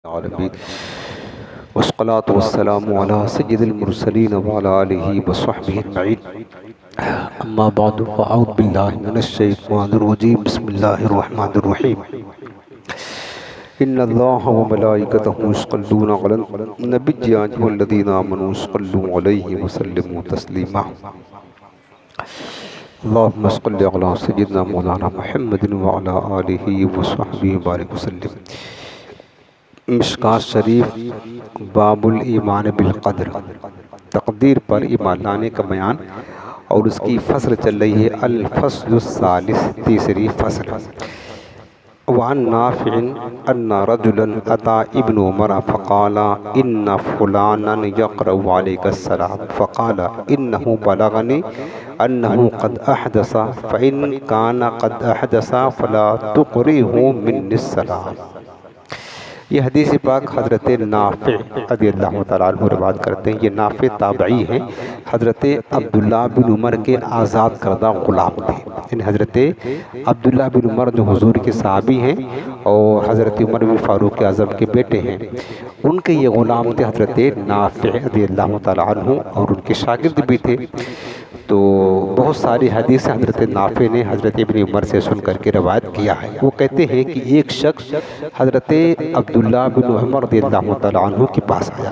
العالمين والصلاة والسلام على سيد المرسلين وعلى آله وصحبه أجمعين أما بعد فأعوذ بالله من الشيطان الرجيم بسم الله الرحمن الرحيم إن الله وملائكته يصلون على النبي يا أيها الذين آمنوا صلوا عليه وسلموا تسليما اللهم صل على سيدنا مولانا محمد وعلى آله وصحبه وبارك وسلم۔ مشکوٰۃ شریف باب الایمان بالقدر، تقدیر پر ایمان لانے کا بیان، اور اس کی فصل چل رہی ہے الفصل الثالث، تیسری فصل۔ وعن نافع ان رجلا اتى ابن عمر فقال ان فلانا يقرأ عليك السلام فقال انه بلغني انه قد احدث فان كان قد احدث فلا تقرئه مني السلام۔ یہ حدیث پاک حضرت نافع رضی اللہ تعالیٰ عنہ روایت کرتے ہیں۔ یہ نافع تابعی ہیں، حضرت عبداللہ بن عمر کے آزاد کردہ غلام تھے۔ یعنی حضرت عبداللہ بن عمر جو حضور کے صحابی ہیں اور حضرت عمر بن فاروق اعظم کے بیٹے ہیں، ان کے یہ غلام تھے حضرت نافع رضی اللہ تعالیٰ عنہ، اور ان کے شاگرد بھی تھے۔ تو بہت ساری حدیث حضرت نافع نے حضرت ابن عمر سے سن کر کے روایت کیا ہے۔ وہ کہتے ہیں کہ ایک شخص حضرت عبداللہ بن عمر رضی اللہ تعالیٰ عنہ کے پاس آیا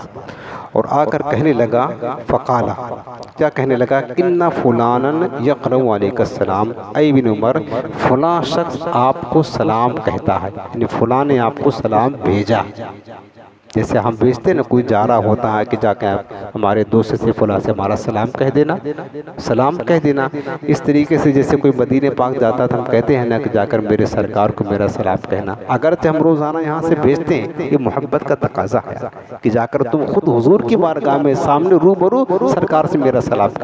اور آ کر کہنے لگا، فقالا، کیا کہنے لگا، ان فلانا یقرأ علیک السلام، اے ابن عمر فلاں شخص آپ کو سلام کہتا ہے، یعنی فلاں نے آپ کو سلام بھیجا۔ جیسے ہم بھیجتے نا، کوئی جا رہا ہوتا ہے کہ جا کے ہمارے دوست سے فلاں سے ہمارا سلام کہہ دینا، سلام کہہ دینا۔ اس طریقے سے جیسے کوئی مدینہ پاک جاتا تھا، ہم کہتے ہیں نا کہ جا کر میرے سرکار کو میرا سلام کہنا۔ اگرچہ ہم روزانہ یہاں سے بھیجتے ہیں، یہ محبت کا تقاضا ہے کہ جا کر تم خود حضور کی بارگاہ میں سامنے روبرو سرکار سے میرا سلام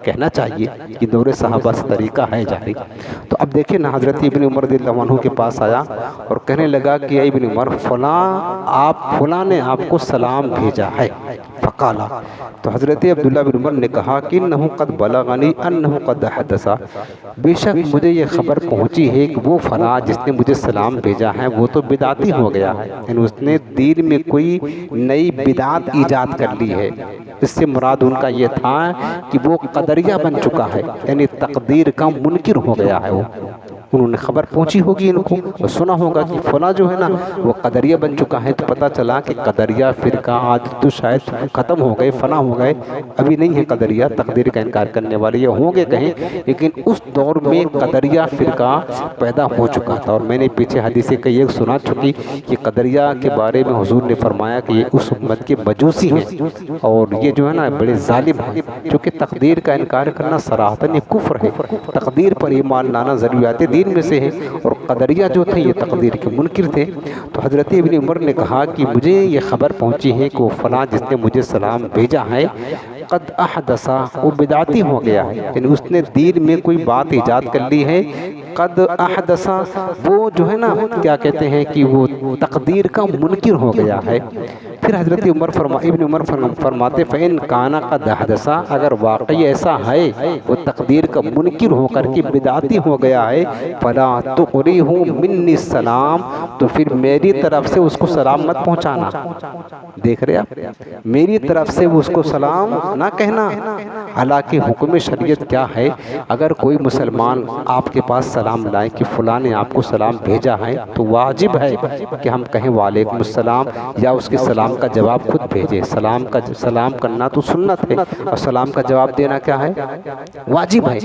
کہنا چاہیے۔ یہ دور صحابہ سے طریقہ ہے جاری۔ تو اب دیکھیں نا، حضرت ابن عمر رضی اللہ عنہ کے پاس آیا اور کہنے لگا کہ اے ابن عمر فلاں نے آپ کو سلام بھیجا ہے۔ فقالا، تو حضرت عبداللہ بن عمر نے کہا کہ انہ قد بلغنی انہ قد حدث، بے شک مجھے یہ خبر پہنچی ہے کہ وہ فلاں جس نے مجھے سلام بھیجا ہے وہ تو بدعتی ہو گیا ہے، یعنی اس نے دین میں کوئی نئی بدعت ایجاد کر لی ہے۔ اس سے مراد ان کا یہ تھا کہ وہ قدریہ بن چکا ہے، یعنی تقدیر کا منکر ہو گیا ہے۔ وہ انہوں نے خبر پہنچی ہوگی ان کو، اور سنا ہوگا کہ فلاں جو ہے نا وہ قدریہ بن چکا ہے۔ تو پتہ چلا کہ قدریہ فرقہ آج تو شاید ختم ہو گئے، فنا ہو گئے، ابھی نہیں ہے قدریہ، تقدیر کا انکار کرنے والے یہ ہوں گے کہیں، لیکن اس دور میں قدریہ فرقہ پیدا ہو چکا تھا۔ اور میں نے پیچھے حدیث کئی ایک سنا چکی کہ قدریہ کے بارے میں حضور نے فرمایا کہ یہ اس امت کے مجوسی ہیں، اور یہ جو ہے نا بڑے ظالم ہیں، چونکہ تقدیر کا انکار کرنا صراحتاً یہ کفر ہے۔ تقدیر پر ایمان لانا ضروریات دین میں سے ہے، اور قدریہ جو تھے یہ تقدیر کے منکر تھے۔ تو حضرت ابن عمر نے کہا کہ مجھے یہ خبر پہنچی ہے کہ وہ فلاں جس نے مجھے سلام بھیجا ہے قد احدث، وہ بدعتی ہو گیا ہے، یعنی اس نے دین میں کوئی بات ایجاد کر لی ہے۔ قد احدث، وہ جو ہے نا کیا کہتے ہیں کہ وہ تقدیر کا منکر ہو گیا ہے۔ پھر حضرت ابن عمر فرماتے فَإِنْ كَانَ قَدْ احدث، اگر واقعی ایسا ہے وہ تقدیر کا منکر ہو کر کے بدعتی ہو گیا ہے، فَلَا تُقْرِهُ مِنِّي السَّلَامِ، تو پھر میری طرف سے اس کو سلام مت پہنچانا۔ دیکھ رہے آپ، میری طرف سے اس کو سلام نہ کہنا۔ حالانکہ حکم شریعت کیا ہے، اگر کوئی مسلمان آپ کے پاس سلام لائے کہ فلاں نے آپ کو سلام بھیجا ہے، تو واجب ہے کہ ہم کہیں وعلیکم السلام، یا اس کے سلام کا جواب خود بھیجے۔ سلام کرنا تو سنت ہے، اور سلام کا جواب دینا کیا ہے، واجب ہے۔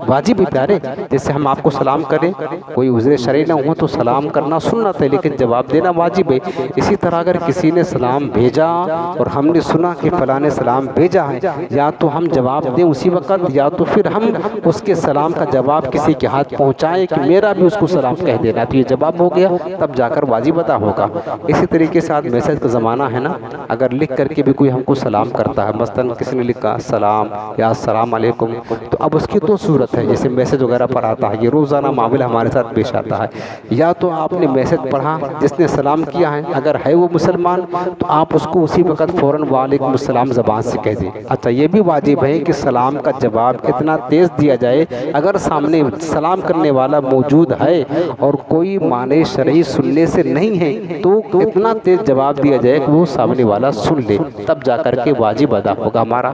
واجب ہے پیارے، جیسے ہم آپ کو سلام کریں، کوئی عذر شرعی نہ ہو تو سلام کرنا سنت ہے، لیکن جواب دینا واجب ہے۔ اسی طرح اگر کسی نے سلام بھیجا اور ہم نے سنا کہ فلاں نے سلام بھیجا ہے، یا تو ہم جواب دیں اسی وقت، یا تو پھر ہم اس کے سلام کا جواب کسی کے ہاتھ پہنچائیں کہ میرا بھی اس کو سلام کہہ دینا، تو یہ جواب ہو گیا، تب جا کر واجب ادا ہوگا۔ اسی طریقے سے آج میسج کا زمانہ ہے نا، نا، اگر لکھ کر کے بھی کوئی ہم کو سلام کرتا ہے، مثلاً کسی نے لکھا سلام یا السلام علیکم، تو اب اس کی تو صورت ہے جیسے میسج وغیرہ پر آتا ہے، یہ روزانہ معاملہ ہمارے ساتھ پیش آتا ہے، یا تو آپ نے میسج پڑھا، جس نے سلام کیا ہے اگر ہے وہ مسلمان تو آپ اس کو اسی وقت فوراً وعلیکم السلام زبان سے کہہ دیں۔ اچھا یہ بھی واجب ہے کہ سلام کا جواب اتنا تیز دیا جائے، اگر سامنے سلام کرنے والا موجود ہے اور کوئی معنی شرعی سننے سے نہیں ہے تو اتنا تیز جواب دیا جائے کہ وہ سامنے والا سن لے، تب جا کر کے واجب ادا ہوگا ہمارا،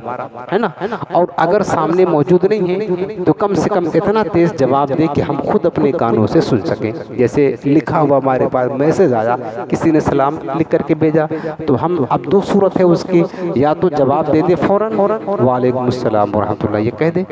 ہے نا۔ اور اگر سامنے موجود نہیں ہے تو کم سے کم اتنا تیز جواب دے کہ ہم خود اپنے کانوں سے سن سکیں۔ جیسے لکھا ہوا ہمارے پاس میسج آیا، کسی نے سلام لکھ کر کے بھیجا، تو ہم اب دو صورت ہے اس کی، یا تو جواب دے دے فوراً وعلیکم السلام ورحمۃ اللہ یہ کہہ دے،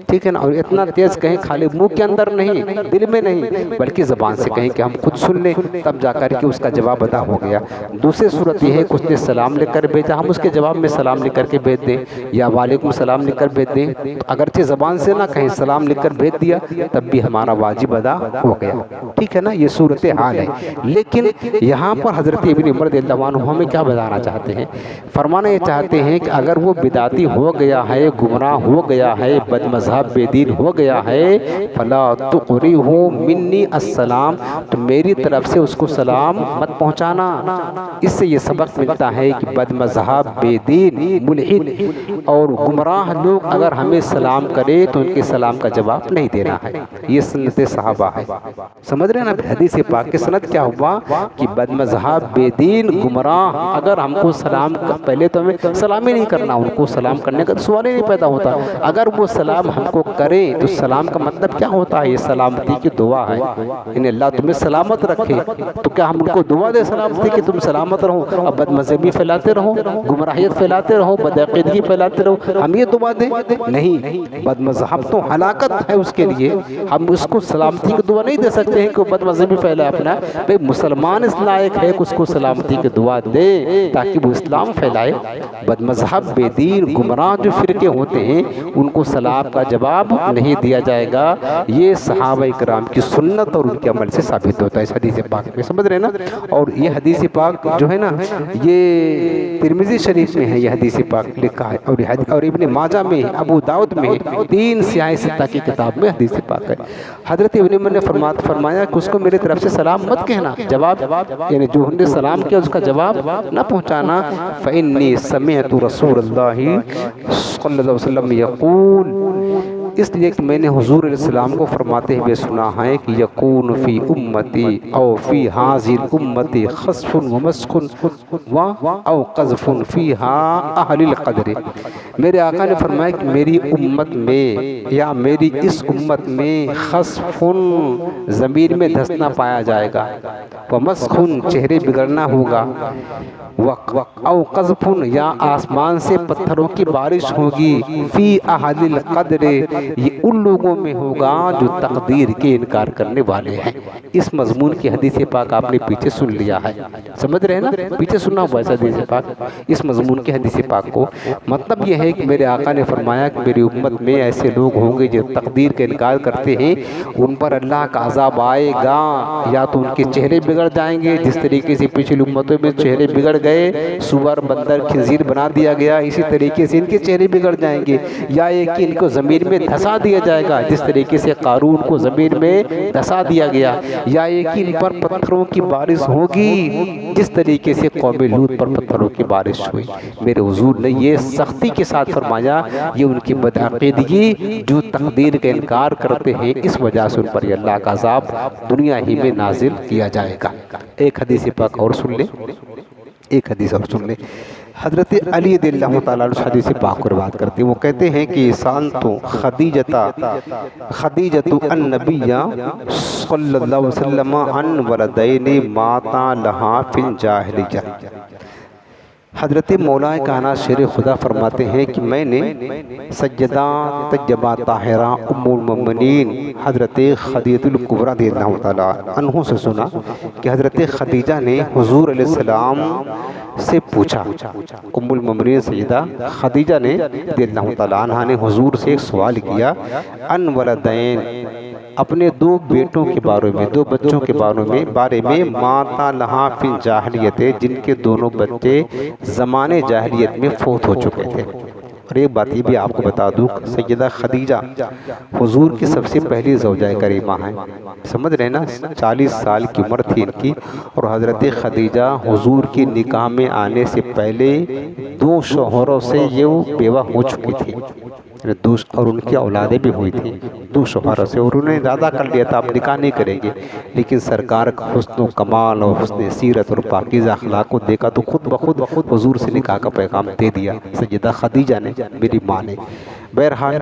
ٹھیک ہے نا، اور اتنا تیز کہیں خالی منہ کے اندر نہیں، دل میں نہیں، بلکہ زبان سے کہیں کہ ہم خود سن لیں، تب جا کر کے اس کا جواب ادا ہو گیا۔ دوسری صورت یہ ہے کہ اس نے سلام لکھ کر بھیجا، ہم اس کے جواب میں سلام لکھ کر کے بھیج دیں یا وعلیکم السلام لکھ کر بھیج دیں، تو اگرچہ زبان سے نہ کہیں سلام لکھ کر بھیج دیا تب بھی ہمارا واجب ادا ہو گیا، ٹھیک ہے نا، یہ صورت حال ہے۔ لیکن یہاں پر حضرت ابن عمر رضی اللہ عنہ ہمیں کیا بتانا چاہتے ہیں؟ فرمانا یہ چاہتے ہیں کہ اگر وہ بدعتی ہو گیا ہے، گمراہ ہو گیا ہے، بد مذہب بے دین ہو گیا ہے، فلا تقرئہ منی السلام، تو میری طرف سے اس کو سلام مت پہنچانا۔ اس سے یہ سبق ملتا ہے کہ بد مذہب بے دین ملحد اور گمراہ لوگ اگر ہمیں سلام کرے تو ان کے سلام کا جواب نہیں دینا ہے، یہ سنت صحابہ ہے، سمجھ رہے ہیں نا۔ حدیث پاک کی سند کیا ہوا کہ بد مذہب بے دین گمراہ اگر ہم کو سلام، پہلے تو ہمیں سلام ہی نہیں کرنا، ان کو سلام کرنے کا سوال ہی نہیں پیدا ہوتا، اگر وہ سلام ہم کو کرے تو سلام کا مطلب کیا ہوتا ہے؟ یہ سلامتی کی دعا ہے، یعنی اللہ تمہیں سلامت رکھے، تو کیا ہم ان کو دعا دے سلامتی کہ تم سلامت رہو، اب بد مذہبی پھیلاتے رہو، گمراہیت پھیلاتے رہو، بد عقیدگی پھیلاتے رہو، ہم یہ دعا دیں؟ نہیں، بد مذہب تو ہلاکت ہے اس کے لیے، ہم اس کو سلامتی کی دعا نہیں دے سکتے ہیں کہ وہ بد مذہبی پھیلا اپنا، بھئی مسلمان اس لائق ہے کہ اس کو سلامتی کی دعا دے تاکہ وہ اسلام پھیلائے۔ بد مذہب بے دین گمراہ جو فرقے ہوتے ہیں ان کو سلام کا جواب نہیں دیا جائے گا، یہ صحابہ کرام کی سنت اور ان کے عمل سے ثابت ہوتا ہے اس حدیث پاک میں، سمجھ رہے نا۔ اور یہ حدیث پاک جو ہے نا یہ ترمذی شریف میں ہے، یہ حدیث پاک لکھا ہے، اور ابن ماجہ میں، ابو داؤد میں، 3 سیاہ ستہ کی کتاب میں حدیث پاک ہے۔ حضرت ابن عمر نے فرمایا کہ اس کو میری طرف سے سلام مت کہنا، جواب یعنی جو ہم نے سلام کیا اس کا جواب نہ پہنچانا۔ فإنی سمعت رسول اللہ صلی اللہ علیہ وسلم یقول، اس لیے کہ میں نے حضور علیہ السلام کو فرماتے ہوئے سنا ہے کہ یکون فی امتی او فی ہذه الامتی خسف و مسخ و او قذف فیہا اہل القدر، میرے آقا نے فرمایا کہ میری امت میں یا میری اس امت میں خسف ضمیر میں دھسنا پایا جائے گا، و مسخ چہرے بگڑنا ہوگا، او قذف یا آسمان سے پتھروں کی بارش ہوگی، فی اہل القدر یہ ان لوگوں میں ہوگا جو تقدیر کے انکار کرنے والے ہیں۔ اس مضمون کی حدیث پاک آپ نے پیچھے سن لیا ہے، سمجھ رہے ہیں نا، پیچھے سننا ہوا ہے حدیث پاک، اس مضمون کی حدیث پاک کو مطلب یہ ہے کہ میرے آقا نے فرمایا کہ میری امت میں ایسے لوگ ہوں گے جو تقدیر کا انکار کرتے ہیں، ان پر اللہ کا عذاب آئے گا، یا تو ان کے چہرے بگڑ جائیں گے جس طریقے سے پچھلی امتوں میں چہرے بگڑ گئے، سور بندر خنزیر بنا دیا گیا، اسی طریقے سے ان کے چہرے بگڑ جائیں گے، یا ایک ان کو زمین میں دھسا دیا جائے گا جس طریقے سے قارون کو زمین میں دھسا دیا گیا، یا ایک ان پر پتھروں کی بارش ہوگی جس طریقے سے قوم لوط پر پتھروں کی بارش ہوئی۔ میرے حضور نے یہ سختی کے ساتھ فرمایا، یہ ان کی بدعقیدگی جو تقدیر کا انکار کرتے ہیں اس وجہ سے ان پر اللہ کا عذاب دنیا ہی میں نازل کیا جائے گا۔ ایک حدیث پاک اور سن لیں، ایک حدیث اور سن لیں۔ حضرت علی رضی اللہ تعالیٰ عنہ حدیث پاک کو روایت کرتے ہیں، وہ کہتے ہیں کہ سانتو خدیجۃ النبی صلی اللہ علیہ وسلم عن ولدین ماتا لہا فی الجاہلیہ۔ حضرت مولا کائنات شیر خدا فرماتے ہیں کہ میں نے سیدہ طیبہ طاہرہ ام المؤمنین حضرت خدیجہ الکبریٰ رضی اللہ تعالیٰ عنہ سے سنا کہ حضرت خدیجہ نے حضور علیہ السلام سے پوچھا، ام المؤمنین سیدہ خدیجہ نے رضی اللہ تعالیٰ عنہ نے حضور سے ایک سوال کیا، ان ولدین، اپنے دو بیٹوں کے بارے میں، دو بچوں کے بارے میں ماتا لہا فی جاہلیت، جن کے دونوں بچے زمانے جاہلیت میں فوت ہو چکے تھے۔ اور ایک بات یہ بھی آپ کو بتا دوں، سیدہ خدیجہ حضور کی سب سے پہلی زوجہ کریمہ ہیں، سمجھ رہے نا، 40 سال کی عمر تھی ان کی، اور حضرت خدیجہ حضور کی نکاح میں آنے سے پہلے 2 شوہروں سے یہ بیوہ ہو چکی تھی، اور ان کی اولادیں بھی ہوئی تھی 2 شوہروں سے، اور انہوں نے ارادہ کر لیا تھا آپ نکاح نہیں کریں گے، لیکن سرکار کا حسن و کمال اور حسن سیرت اور پاکیزہ اخلاق کو دیکھا تو خود بخود حضور سے نکاح کا پیغام دے دیا سیدہ خدیجہ نے، میری ماں نے۔ بہرحال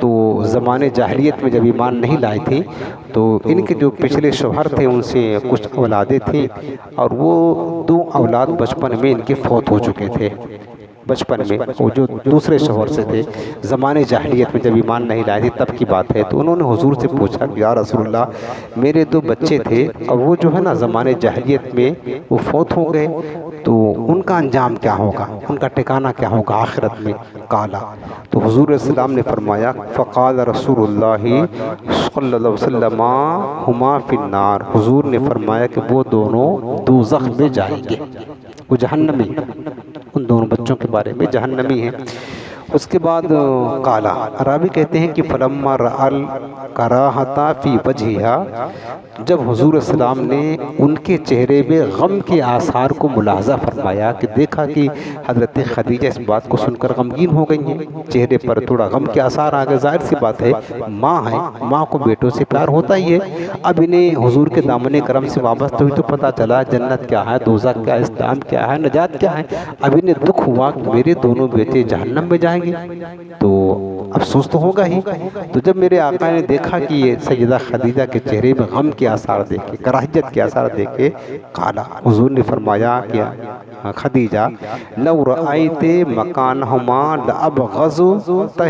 تو زمانے جاہلیت میں جب ایمان نہیں لائے تھے تو ان کے جو پچھلے شوہر تھے ان سے کچھ اولادیں تھیں، اور وہ 2 اولاد بچپن میں ان کے فوت ہو چکے تھے، بچپن میں، وہ جو دوسرے شوہر سے تھے، زمانے جاہلیت میں جب ایمان نہیں لائے تھے تب کی بات ہے۔ تو انہوں نے حضور سے پوچھا کہ یا رسول اللہ، میرے 2 بچے تھے اور وہ جو ہے نا زمانے جاہلیت میں وہ فوت ہو گئے، تو ان کا انجام کیا ہوگا، ان کا ٹھکانہ کیا ہوگا آخرت میں؟ کالا، تو حضور علیہ السلام نے فرمایا، فقال رسول اللہ صلی اللہ علیہ وسلم ہما فی النار، حضور نے فرمایا کہ وہ دونوں دوزخ میں جائیں گے، وہ جہنمی، ان دونوں بچوں کے بارے میں جہنمی ہیں۔ اس کے بعد قالا، راوی کہتے ہیں کہ فلما رأى کراہتا فی وجہہا، جب حضور السلام نے ان کے چہرے میں غم کے آثار کو ملاحظہ فرمایا، کہ دیکھا کہ حضرت خدیجہ اس بات کو سن کر غمگین ہو گئی ہیں، چہرے پر تھوڑا غم کے آثار آ گئے، ظاہر سی بات ہے، ماں ہے، ماں کو بیٹوں سے پیار ہوتا ہی ہے۔ اب انہیں حضور کے دامن کرم سے وابستہ ہوئی تو پتہ چلا جنت کیا ہے، دوزخ کیا ہے، اسلام کیا ہے، نجات کیا ہے۔ اب انہیں دکھ ہوا کہ میرے دونوں بیٹے جہنم میں جائیں گے، تو افسوس تو ہوگا ہی۔ تو جب میرے آقا نے دیکھا کہ یہ سیدہ خدیجہ کے چہرے میں غم کے آثار دیکھے، کراہیت کے آثار دیکھے، قالا، حضور نے فرمایا کہ خدیجہ لو رأیت مکانہما لأبغضتہما،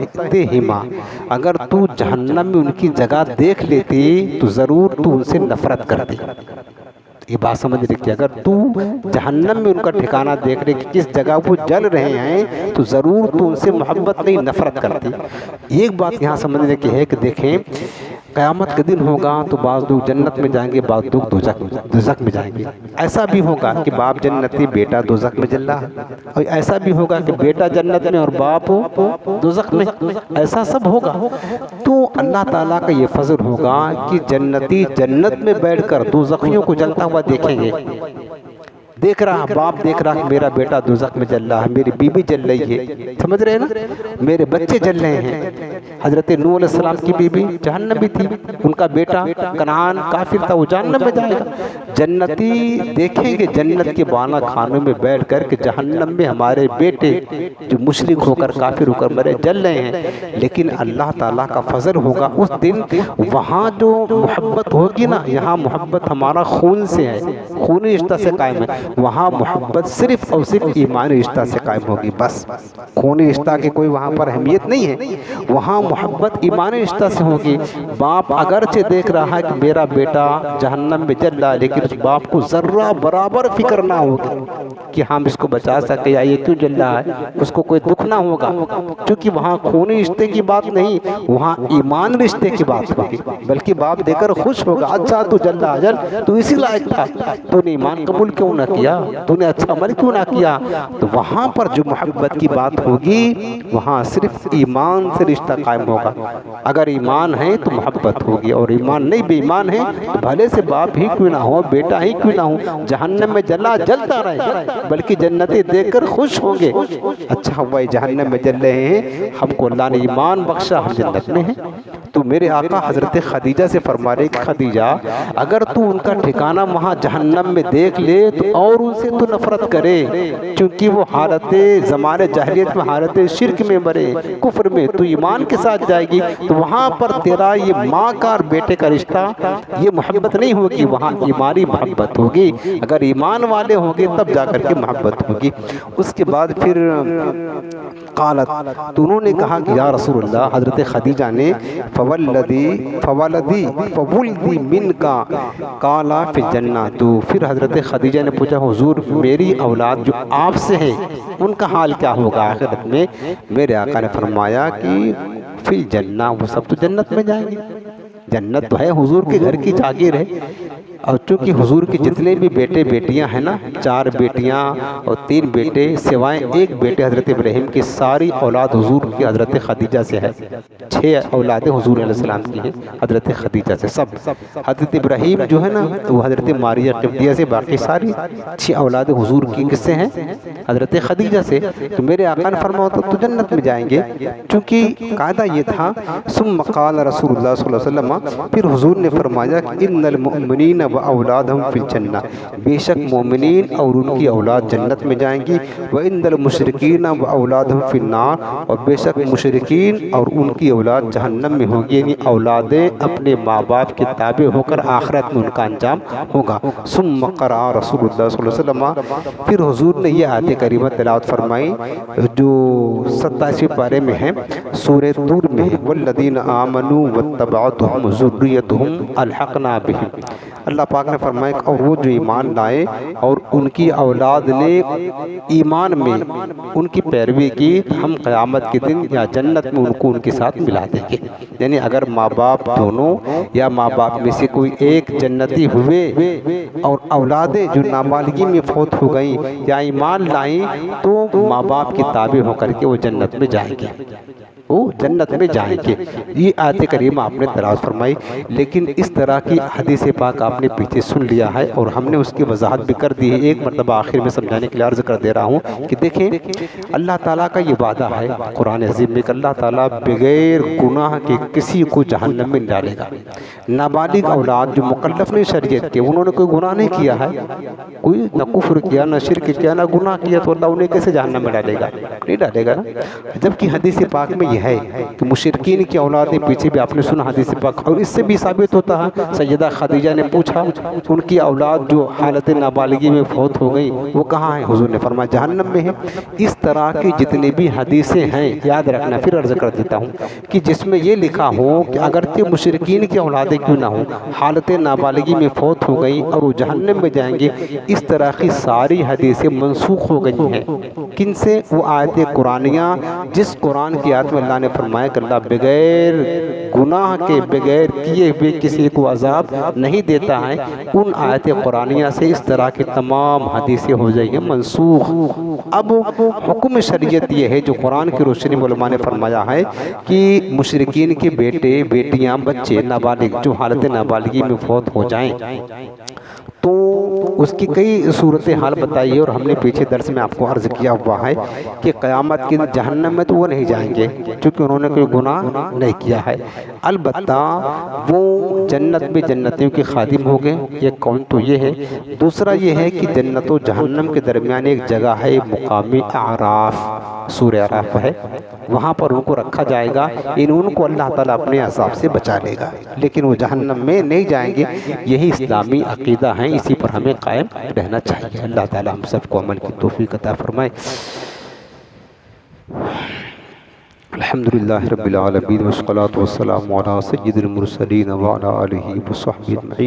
اگر تو جہنم میں ان کی جگہ دیکھ لیتی تو ضرور تو ان سے نفرت کرتی۔ یہ بات سمجھ رکھیے، اگر تو جہنم میں ان کا ٹھکانہ دیکھ رہے کہ کس جگہ وہ جل رہے ہیں تو ضرور تو ان سے محبت نہیں، نفرت کرتی۔ ایک بات یہاں سمجھنے کی ہے کہ دیکھیں قیامت کے دن ہوگا تو بعض لوگ جنت میں جائیں گے، بعض لوگ دوزخ میں جائیں گے۔ ایسا بھی ہوگا کہ باپ جنتی، بیٹا دوزخ میں جل رہا ہے، اور ایسا بھی ہوگا کہ بیٹا جنت میں اور باپ دوزخ میں، ایسا سب ہوگا۔ تو اللہ تعالیٰ کا یہ فضل ہوگا کہ جنتی جنت میں بیٹھ کر دوزخیوں کو جلتا ہوا دیکھیں گے، دیکھ رہا باپ، دیکھ رہا کہ میرا بیٹا دوزخ میں جل رہا ہے، میری بیوی جل رہی ہے، سمجھ رہے ہیں نا، میرے بچے جل رہے ہیں۔ حضرت نوح علیہ السلام کی بیوی جہنمی تھی، ان کا بیٹا کنعان کافر تھا، وہ جہنم میں جائے گا۔ جنتی دیکھیں گے جنت کے بالا خانوں میں بیٹھ کر کہ جہنم میں ہمارے بیٹے جو مشرک ہو کر کافر ہو کر مرے جل رہے ہیں، لیکن اللہ تعالیٰ کا فضل ہوگا اس دن، وہاں جو محبت ہوگی نا، یہاں محبت ہمارا خون سے ہے، خونی رشتہ سے قائم ہے، وہاں محبت صرف اور صرف ایمانی رشتہ سے قائم ہوگی، بس خونی رشتہ کی کوئی وہاں پر اہمیت نہیں ہے، وہاں محبت ایمانی رشتہ سے ہوگی۔ باپ اگرچہ دیکھ رہا ہے کہ میرا بیٹا جہنم میں جل رہا ہے، لیکن اس باپ کو ذرہ برابر فکر نہ ہوگی کہ ہم اس کو بچا سکے یا یہ کیوں جل رہا ہے، اس کو کوئی دکھ نہ ہوگا، کیونکہ وہاں خونی رشتے کی بات نہیں، وہاں ایمان رشتے کی بات ہوگی، بلکہ باپ دیکھ کر خوش ہوگا، اچھا تو جل رہا جل، تو اسی لائق تھا، تو نے ایمان قبول کیوں نہ کیا، تو نے اچھا عمل کیوں نہ کیا۔ تو وہاں پر جو محبت کی بات ہوگی وہاں صرف ایمان سے رشتہ قائم ہوگا، اگر ایمان ہے تو محبت ہوگی، اور ایمان نہیں، بے ایمان ہے تو بھلے سے باپ ہی کیوں نہ ہو، بیٹا ہی کیوں نہ ہو، جہنم میں جلتا رہے، بلکہ جنتی دیکھ کر خوش ہوں گے، اچھا ہوا جہنم میں جل رہے ہیں، ہم کو اللہ نے ایمان بخشا، ہم جنت میں ہیں۔ تو میرے آقا حضرت خدیجہ سے فرما رہے کہ خدیجہ اگر تو ان کا ٹھکانہ وہاں جہنم میں دیکھ لے تو اور ان سے تو نفرت کرے، کیونکہ وہ حالت زمانے جاہلیت میں حالت شرک میں مرے، کفر میں، تو ایمان کے ساتھ جائے گی، تو وہاں پر تیرا یہ ماں کا اور بیٹے کا رشتہ، یہ محبت نہیں ہوگی، وہاں ایمانی محبت ہوگی، اگر ایمان والے ہوں گے تب جا کر کے محبت ہوگی۔ اس کے بعد پھر قالت، تو انہوں نے کہا کہ یا رسول اللہ، حضرت خدیجہ نے فولدی من کا کالا فی الجنہ، تو پھر حضرت خدیجہ نے پوچھا حضور میری اولاد جو آپ سے ہے ان کا حال کیا ہوگا آخرت میں؟ میرے آقا نے فرمایا کہ فی الجنہ، وہ سب تو جنت میں جائیں گے، جنت تو ہے حضور کے گھر کی جاگیر ہے، اور چونکہ حضور کے جتنے بھی بیٹے بیٹیاں ہیں نا، 4 بیٹیاں اور 3 بیٹے سوائے ایک بیٹے حضرت ابراہیم کی، ساری اولاد حضور کی حضرت خدیجہ سے ہے۔ 6 اولادیں حضور علیہ السلام کی ہیں حضرت خدیجہ سے سب۔ حضرت ابراہیم جو ہے نا وہ حضرت ماریہ قبطیہ سے، باقی ساری 6 اولاد حضور کی کس سے ہیں؟ حضرت خدیجہ سے۔ تو میرے آقا نے فرمایا تو جنت میں جائیں گے، چونکہ قاعدہ یہ تھا۔ ثم قال رسول اللہ صلی اللہ علیہ وسلم، پھر حضور نے فرمایا کہ ان المؤمنین واولادہم فی الجنہ، بے شک مومنین اور ان کی اولاد جنت میں جائیں گی، وان المشرکین واولادہم فی النار، اور بے شک مشرکین اور ان کی اولاد جہنم میں ہوگی، یعنی اولادیں اپنے ماں باپ کے تابع ہو کر آخرت میں ان کا انجام ہوگا۔ ثم قرأ رسول اللہ صلی اللہ علیہ وسلم، پھر حضور نے یہ آیت کریمہ تلاوت فرمائی جو 27ویں پارے میں ہے، سورہ طور میں ہے، والذین آمنوا واتبعتهم ذریتهم الحقنا بهم۔ اللہ پاک نے فرمایا اور وہ جو ایمان لائے اور ان کی اولاد نے ایمان میں ان کی پیروی کی، ہم قیامت کے دن یا جنت میں ان کو ان کے ساتھ ملا دیں گے۔ یعنی اگر ماں باپ دونوں یا ماں باپ میں سے کوئی ایک جنتی ہوئے اور اولادیں جو نابالغی میں فوت ہو گئیں یا ایمان لائیں، تو ماں باپ کے تابع ہو کر کے وہ جنت میں جائیں گے، وہ جنت میں جائیں گے۔ یہ آیت کریمہ آپ نے تلاوت فرمائی، لیکن اس طرح کی حدیث پاک آپ نے پیچھے سن لیا ہے اور ہم نے اس کی وضاحت بھی کر دی ہے۔ ایک مرتبہ آخر میں سمجھانے کے لیے عرض کر دے رہا ہوں کہ دیکھیں اللہ تعالیٰ کا یہ وعدہ ہے قرآن عظیم میں کہ اللہ تعالیٰ بغیر گناہ کے کسی کو جہنم میں ڈالے گا۔ نابالغ اولاد جو مکلف نہیں شریعت کے، انہوں نے کوئی گناہ نہیں کیا ہے، کوئی نہ کفر کیا نہ شرک کیا نہ گناہ کیا، تو اللہ انہیں کیسے جہنم میں ڈالے گا؟ نہیں ڈالے گا نا۔ جبکہ حدیث پاک میں یہ ہے کہ مشرکین کی اولادیں، پیچھے بھی آپ نے سنا حدیث پاک، اور اس سے بھی ثابت ہوتا ہے، سیدہ خدیجہ نے پوچھا ان کی اولاد جو حالت نابالغی میں فوت ہو گئی وہ کہاں ہیں؟ حضور نے فرمایا جہنم میں ہے۔ اس طرح کی جتنی بھی حدیثیں ہیں، یاد رکھنا، پھر عرض کر دیتا ہوں کہ جس میں یہ لکھا ہو کہ اگرچہ مشرکین کی اولادیں کیوں نہ ہوں، حالت نابالغی میں فوت ہو گئی اور وہ جہنم میں جائیں گے، اس طرح کی ساری حدیثیں منسوخ ہو گئی ہیں۔ کن سے؟ وہ آیت قرآنیہ جس قرآن کی آیت میں اللہ نے فرمایا کہ اللہ بغیر گناہ کے، بغیر کیے ہوئے کسی کو عذاب نہیں دیتا ہے، ان آیت قرآنیہ سے اس طرح کی تمام حدیثیں ہو جائیں گے منسوخ۔ اب حکم شریعت یہ ہے جو قرآن کی روشنی میں علماء نے فرمایا ہے کہ مشرکین کے بیٹے بیٹیاں بچے نابالغ جو حالت نابالغی میں فوت ہو جائیں تو اس کی کئی صورتحال بتائی ہے، اور ہم نے پیچھے درس میں آپ کو عرض کیا ہوا ہے کہ قیامت کی جہنم میں تو وہ نہیں جائیں گے چونکہ انہوں نے کوئی گناہ نہیں کیا ہے، البتہ وہ جنت میں جنتیوں کے خادم ہو گئے۔ ایک کون تو یہ ہے، دوسرا یہ ہے کہ جنت و جہنم کے درمیان ایک جگہ ہے مقام اعراف، سورہ اعراف ہے، وہاں پر ان کو رکھا جائے گا، ان کو اللہ تعالیٰ اپنے عذاب سے بچا لے گا، لیکن وہ جہنم میں نہیں جائیں گے۔ یہی اسلامی عقیدہ ہیں، اسی پر ہمیں قائم رہنا چاہیے۔ اللہ تعالیٰ ہم سب کو عمل کی توفیق عطا فرمائے۔ الحمدللہ رب العالمین والصلاة والسلام علی سید المرسلین وعلی آلہ وصحبہ اجمعین۔